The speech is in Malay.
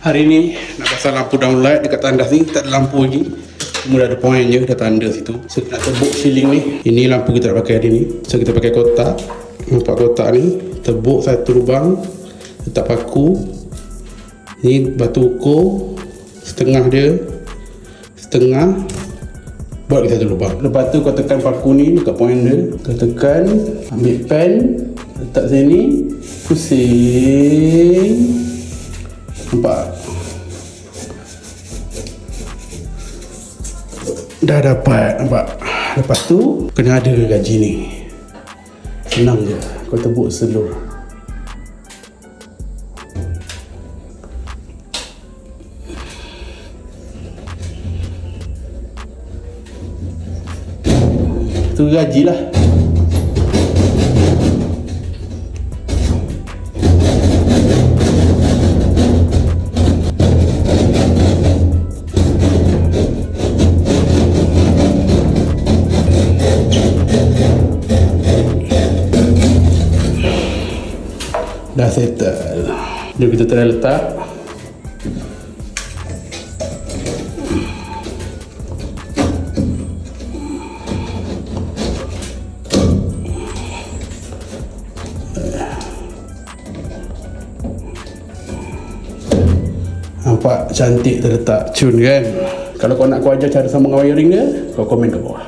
Hari ni nak pasang lampu downlight dekat tandas ni, tak ada lampu lagi. Cuma ada point je, dah tanda situ. So nak tebuk ceiling ni. Ini lampu kita nak pakai hari ni. So kita pakai kotak. Nampak kotak ni, tebuk satu lubang, letak paku. Ni batu ukur, setengah dia, setengah. Buat kita satu lubang. Lepas tu kau tekan paku ni dekat point dia. Kau tekan, ambil pen, letak sini, pusing. Nampak? Dah dapat, nampak? Lepas tu kena ada gaji ni. Senang je, kau tebuk seluruh. Tu gaji lah. Dah settle. Jom kita try letak. Nampak cantik terletak cun kan? Kalau kau nak aku ajar cara sambung wiring dia, kau komen kat bawah.